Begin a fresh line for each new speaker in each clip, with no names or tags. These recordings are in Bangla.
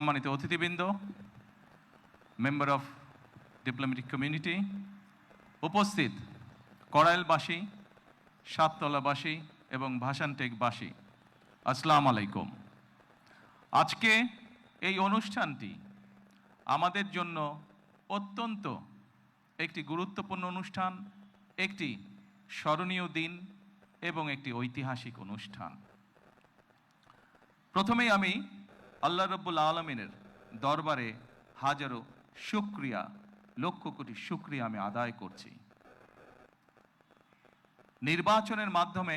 সম্মানিত অতিথিবৃন্দ, মেম্বার অফ ডিপ্লোম্যাটিক কমিউনিটি, উপস্থিত কড়াইলবাসী, সাততলাবাসী এবং ভাসানটেকবাসী, আসসালামু আলাইকুম। আজকে এই অনুষ্ঠানটি আমাদের জন্য অত্যন্ত একটি গুরুত্বপূর্ণ অনুষ্ঠান, একটি স্মরণীয় দিন এবং একটি ঐতিহাসিক অনুষ্ঠান। প্রথমেই আমি আল্লাহ রাব্বুল আলামিনের দরবারে হাজারো শুকরিয়া, লক্ষ কোটি শুকরিয়া আমি আদায় করছি। নির্বাচনের মাধ্যমে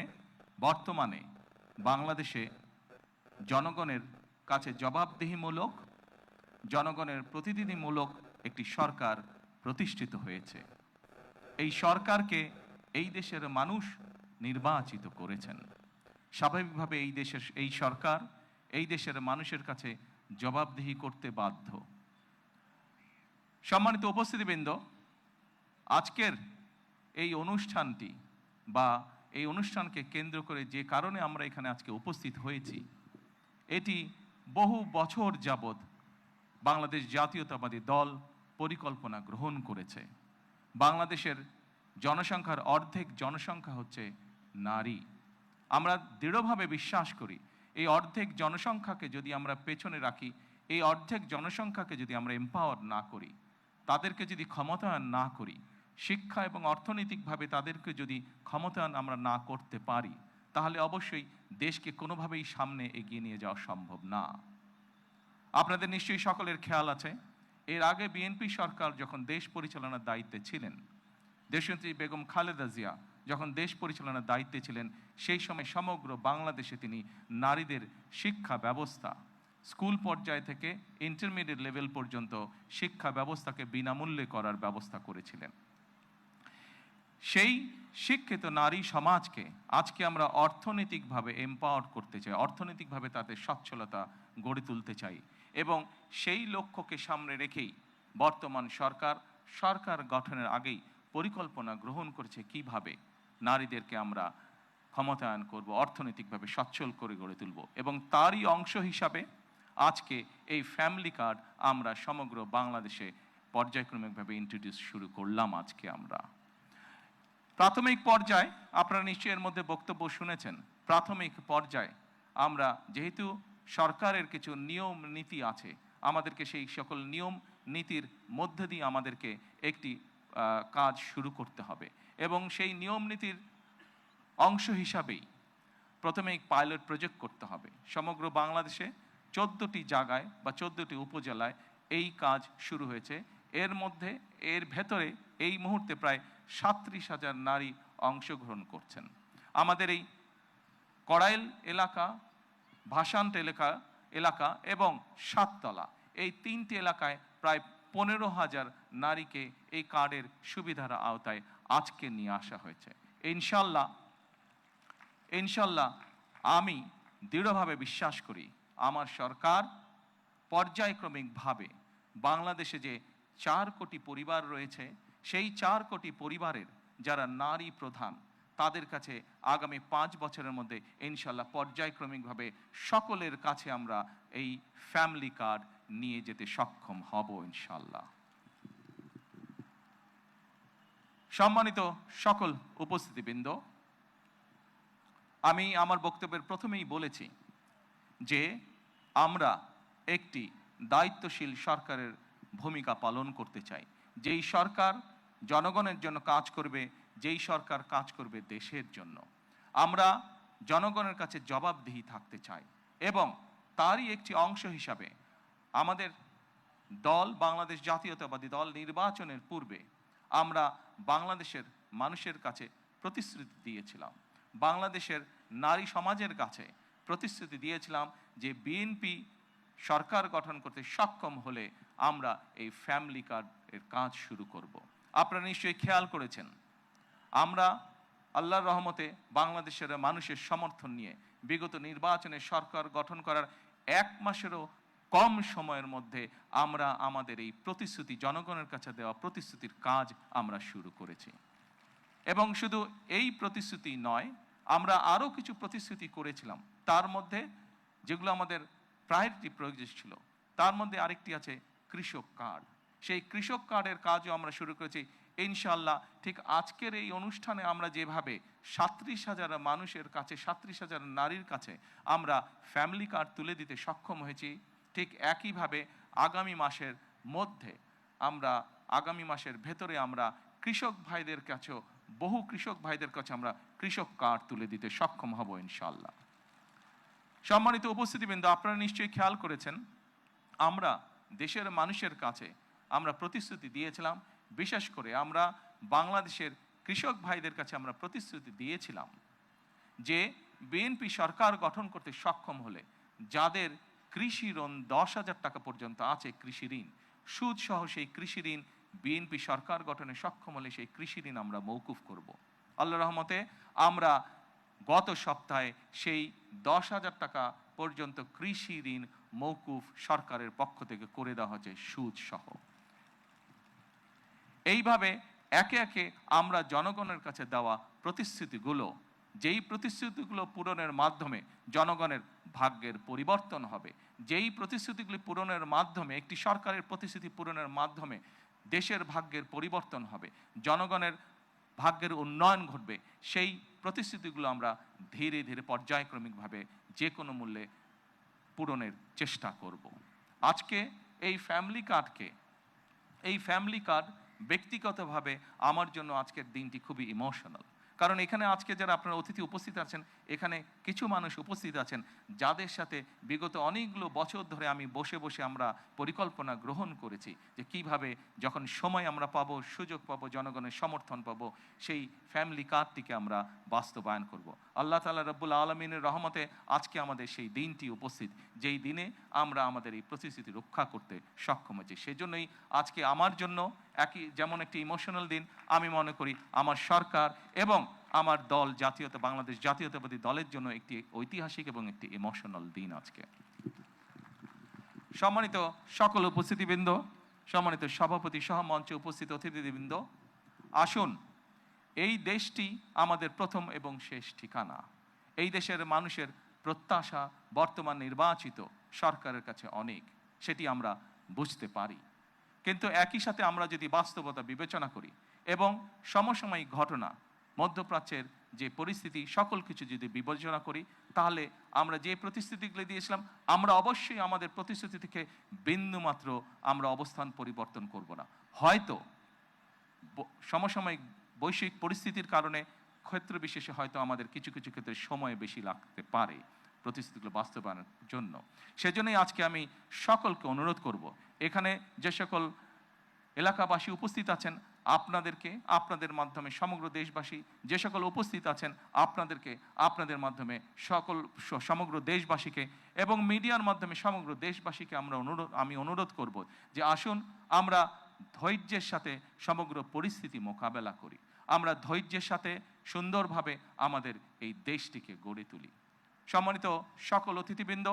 বর্তমানে বাংলাদেশে জনগণের কাছে জবাবদিহিমূলক, জনগণের প্রতিনিধিমূলক একটি সরকার প্রতিষ্ঠিত হয়েছে। এই সরকারকে এই দেশের মানুষ নির্বাচিত করেছেন। স্বাভাবিকভাবে এই সরকার এই দেশের মানুষের কাছে জবাবদিহি করতে বাধ্য। সম্মানিত উপস্থিতিবৃন্দ, আজকের এই অনুষ্ঠানটি বা এই অনুষ্ঠানকে কেন্দ্র করে যে কারণে আমরা এখানে আজকে উপস্থিত হয়েছি, এটি বহু বছর যাবৎ বাংলাদেশ জাতীয়তাবাদী দল পরিকল্পনা গ্রহণ করেছে। বাংলাদেশের জনসংখ্যার অর্ধেক জনসংখ্যা হচ্ছে নারী। আমরা দৃঢ়ভাবে বিশ্বাস করি এই অর্ধেক জনসংখ্যাকে যদি আমরা পেছনে রাখি, এই অর্ধেক জনসংখ্যাকে যদি আমরা এম্পাওয়ার না করি, তাদেরকে যদি ক্ষমতায়ন না করি, শিক্ষা এবং অর্থনৈতিকভাবে তাদেরকে যদি ক্ষমতায়ন আমরা না করতে পারি, তাহলে অবশ্যই দেশকে কোনোভাবেই সামনে এগিয়ে নিয়ে যাওয়া সম্ভব না। আপনাদের নিশ্চয়ই সকলের খেয়াল আছে, এর আগে বিএনপি সরকার যখন দেশ পরিচালনার দায়িত্বে ছিলেন, দেশনেত্রী বেগম খালেদা জিয়া যখন দেশ পরিচালনার দায়িত্বে ছিলেন, সেই সময় সমগ্র বাংলাদেশে তিনি নারীদের শিক্ষা ব্যবস্থা, স্কুল পর্যায় থেকে ইন্টারমিডিয়েট লেভেল পর্যন্ত শিক্ষা ব্যবস্থাকে বিনামূল্যে করার ব্যবস্থা করেছিলেন। সেই শিক্ষিত নারী সমাজকে আজকে আমরা অর্থনৈতিকভাবে এম্পাওয়ার করতে চাই, অর্থনৈতিকভাবে তাদের সচ্ছলতা গড়ে তুলতে চাই, এবং সেই লক্ষ্যকে সামনে রেখেই বর্তমান সরকার গঠনের আগেই পরিকল্পনা গ্রহণ করেছে কিভাবে নারীদেরকে আমরা ক্ষমতায়ন করব, অর্থনৈতিকভাবে সচ্ছল করে গড়ে তুলব। এবং তারই অংশ হিসাবে আজকে এই ফ্যামিলি কার্ড আমরা সমগ্র বাংলাদেশে পর্যায়ক্রমিকভাবে ইন্ট্রোডিউস শুরু করলাম। আজকে আমরা প্রাথমিক পর্যায়ে, আপনারা নিশ্চয়ই এর মধ্যে বক্তব্য শুনেছেন, প্রাথমিক পর্যায়ে আমরা যেহেতু সরকারের কিছু নিয়ম নীতি আছে, আমাদেরকে সেই সকল নিয়ম নীতির মধ্যে দিয়ে আমাদেরকে একটি কাজ শুরু করতে হবে, এবং সেই নিয়ম নীতির অংশ হিসাবেই প্রথমে পাইলট প্রজেক্ট করতে হবে। সমগ্র বাংলাদেশে 14টি জায়গায় বা 14টি উপজেলায় এই কাজ শুরু হয়েছে। এর ভেতরে এই মুহূর্তে প্রায় 37,000 নারী অংশগ্রহণ করছেন। আমাদের এই কড়াইল এলাকা, ভাসানট এলাকা এবং সাততলা, এই 3টি এলাকায় প্রায় 15,000 নারীকে এই কার্ডের সুবিধার আওতায় আজকে নিয়ে আসা হয়েছে। ইনশাল্লাহ আমি দৃঢ়ভাবে বিশ্বাস করি আমার সরকার পর্যায়ক্রমিকভাবে বাংলাদেশে যে 4 কোটি পরিবার রয়েছে, সেই 4 কোটি পরিবারের যারা নারী প্রধান, তাদের কাছে আগামী 5 বছরের মধ্যে ইনশাল্লাহ পর্যায়ক্রমিকভাবে সকলের কাছে আমরা এই ফ্যামিলি কার্ড নিয়ে যেতে সক্ষম হব ইনশাল্লাহ। সম্মানিত সকল উপস্থিতিবৃন্দ, আমি আমার বক্তব্যের প্রথমেই বলেছি যে আমরা একটি দায়িত্বশীল সরকারের ভূমিকা পালন করতে চাই, যেই সরকার জনগণের জন্য কাজ করবে, যেই সরকার কাজ করবে দেশের জন্য। আমরা জনগণের কাছে জবাবদিহি থাকতে চাই, এবং তারই একটি অংশ হিসাবে আমাদের দল, বাংলাদেশ জাতীয়তাবাদী দল, নির্বাচনের পূর্বে আমরা বাংলাদেশের মানুষের কাছে প্রতিশ্রুতি দিয়েছিলাম, বাংলাদেশের নারী সমাজের কাছে প্রতিশ্রুতি দিয়েছিলাম যে বিএনপি সরকার গঠন করতে সক্ষম হলে আমরা এই ফ্যামিলি কার্ডের কাজ শুরু করব। আপনারা নিশ্চয়ই খেয়াল করেছেন, আমরা আল্লাহর রহমতে বাংলাদেশের মানুষের সমর্থন নিয়ে বিগত নির্বাচনে সরকার গঠন করার 1 মাসেরও কম সময়ের মধ্যে আমরা আমাদের এই প্রতিশ্রুতি, জনগণের কাছে দেওয়া প্রতিশ্রুতির কাজ আমরা শুরু করেছি। এবং শুধু এই প্রতিশ্রুতি নয়, আমরা আরও কিছু প্রতিশ্রুতি করেছিলাম, তার মধ্যে যেগুলো আমাদের প্রায়োরিটি প্রজেক্ট ছিল, তার মধ্যে আরেকটি আছে কৃষক কার্ড। সেই কৃষক কার্ডের কাজও আমরা শুরু করেছি ইনশাআল্লাহ। ঠিক আজকের এই অনুষ্ঠানে আমরা যেভাবে 37,000 মানুষের কাছে, 37,000 নারীর কাছে আমরা ফ্যামিলি কার্ড তুলে দিতে সক্ষম হয়েছি, ঠিক একইভাবে আগামী মাসের মধ্যে আমরা, আগামী মাসের ভেতরে আমরা কৃষক ভাইদের কাছেও, বহু কৃষক ভাইদের কাছে আমরা কৃষক কার্ড তুলে দিতে সক্ষম হব ইনশাআল্লাহ। সম্মানিত উপস্থিতিবৃন্দ, আপনারা নিশ্চয়ই খেয়াল করেছেন আমরা দেশের মানুষের কাছে আমরা প্রতিশ্রুতি দিয়েছিলাম, বিশেষ করে আমরা বাংলাদেশের কৃষক ভাইদের কাছে আমরা প্রতিশ্রুতি দিয়েছিলাম যে বিএনপি সরকার গঠন করতে সক্ষম হলে যাদের কৃষি ঋণ 10,000 টাকা পর্যন্ত আছে, কৃষি ঋণ সুদ সহ, সেই কৃষি ঋণ বিএনপি সরকার গঠনে সক্ষম হলে সেই কৃষি ঋণ আমরা মৌকুফ করব। আল্লাহ রহমতে আমরা গত সপ্তাহে সেই 10,000 টাকা পর্যন্ত কৃষি ঋণ মৌকুফ সরকারের পক্ষ থেকে করে দেওয়া হয়েছে সুদ সহ। এইভাবে একে একে আমরা জনগণের কাছে দেওয়া প্রতিশ্রুতিগুলো, যেই প্রতিশ্রুতিগুলো পূরণের মাধ্যমে জনগণের ভাগ্যের পরিবর্তন হবে, যেই প্রতিশ্রুতিগুলি পূরণের মাধ্যমে, একটি সরকারের প্রতিশ্রুতি পূরণের মাধ্যমে দেশের ভাগ্যের পরিবর্তন হবে, জনগণের ভাগ্যের উন্নয়ন ঘটবে, সেই প্রতিশ্রুতিগুলো আমরা ধীরে ধীরে পর্যায়ক্রমিকভাবে যে কোনো মূল্যে পূরণের চেষ্টা করব। আজকে এই ফ্যামিলি কার্ড ব্যক্তিগতভাবে আমার জন্য আজকের দিনটি খুবই ইমোশনাল। কারণ এখানে আজকে যারা আপনারা অতিথি উপস্থিত আছেন, এখানে কিছু মানুষ উপস্থিত আছেন যাদের সাথে বিগত অনেকগুলো বছর ধরে আমি বসে বসে আমরা পরিকল্পনা গ্রহণ করেছি যে কিভাবে যখন সময় আমরা পাবো, সুযোগ পাবো, জনগণের সমর্থন পাবো, সেই ফ্যামিলি কার্ডটিকে আমরা বাস্তবায়ন করব। আল্লাহ তাআলা রব্বুল আলামিনের রহমতে আজকে আমাদের সেই দিনটি উপস্থিত, যেই দিনে আমরা আমাদের এই প্রতিশ্রুতি রক্ষা করতে সক্ষম হয়েছি। সেজন্যই আজকে আমার জন্য যেমন একটি ইমোশনাল দিন, আমি মনে করি আমার সরকার এবং আমার দল বাংলাদেশ জাতীয়তাবাদী দলের জন্য একটি ঐতিহাসিক এবং একটি ইমোশনাল দিন আজকে। সম্মানিত সকল উপস্থিতিবৃন্দ, সম্মানিত সভাপতি সহ মঞ্চে উপস্থিত অতিথিবৃন্দ, আসুন, এই দেশটি আমাদের প্রথম এবং শেষ ঠিকানা। এই দেশের মানুষের প্রত্যাশা বর্তমান নির্বাচিত সরকারের কাছে অনেক, সেটি আমরা বুঝতে পারি। কিন্তু একই সাথে আমরা যদি বাস্তবতা বিবেচনা করি এবং সমসাময়িক ঘটনা, মধ্যপ্রাচ্যের যে পরিস্থিতি, সকল কিছু যদি বিবেচনা করি, তাহলে আমরা যে প্রতিশ্রুতিগুলি দিয়েছিলাম, আমরা অবশ্যই আমাদের প্রতিশ্রুতি থেকে বিন্দুমাত্র আমরা অবস্থান পরিবর্তন করব না। হয়তো সমসাময়িক বৈশ্বিক পরিস্থিতির কারণে ক্ষেত্র বিশেষে হয়তো আমাদের কিছু কিছু ক্ষেত্রে সময় বেশি লাগতে পারে প্রতিশ্রুতিগুলো বাস্তবায়নের জন্য। সেজন্যই আজকে আমি সকলকে অনুরোধ করব, এখানে যে সকল এলাকাবাসী উপস্থিত আছেন, আপনাদের মাধ্যমে সমগ্র দেশবাসী যে সকল উপস্থিত আছেন, আপনাদের মাধ্যমে সমগ্র দেশবাসীকে এবং মিডিয়ার মাধ্যমে সমগ্র দেশবাসীকে আমি অনুরোধ করব যে আসুন আমরা ধৈর্যের সাথে সমগ্র পরিস্থিতি মোকাবেলা করি, আমরা ধৈর্যের সাথে সুন্দরভাবে আমাদের এই দেশটিকে গড়ে তুলি। সম্মানিত সকল অতিথিবৃন্দ,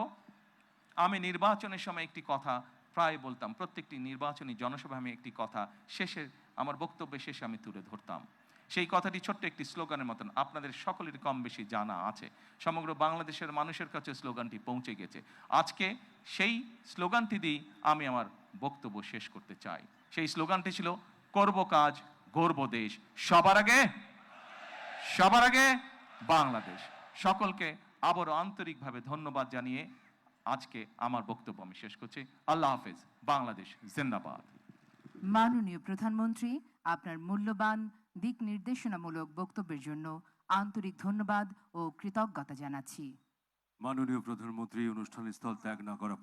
আমি নির্বাচনের সময় একটি কথা প্রায় বলতাম, প্রত্যেকটি নির্বাচনী জনসভায় আমি একটি কথা আমার বক্তব্যের শেষে আমি তুলে ধরতাম। সেই কথাটি ছোট্ট একটি স্লোগানের মতন, আপনাদের সকলের কম বেশি জানা আছে, সমগ্র বাংলাদেশের মানুষের কাছে স্লোগানটি পৌঁছে গেছে। আজকে সেই স্লোগানটি দিয়ে আমি আমার বক্তব্য শেষ করতে চাই। সেই স্লোগানটি ছিল, করব কাজ, গড়ব দেশ, সবার আগে বাংলাদেশ। সকলকে আবারও আন্তরিকভাবে ধন্যবাদ জানিয়ে আজকে আমার বক্তব্য আমি শেষ করছি। আল্লাহ হাফেজ। বাংলাদেশ জিন্দাবাদ।
মাননীয় প্রধানমন্ত্রী, আপনার মূল্যবান দিক নির্দেশনামূলক বক্তব্যের জন্য আন্তরিক ধন্যবাদ ও কৃতজ্ঞতা জানাচ্ছি।
মাননীয় প্রধানমন্ত্রী অনুষ্ঠানস্থল ত্যাগ না করা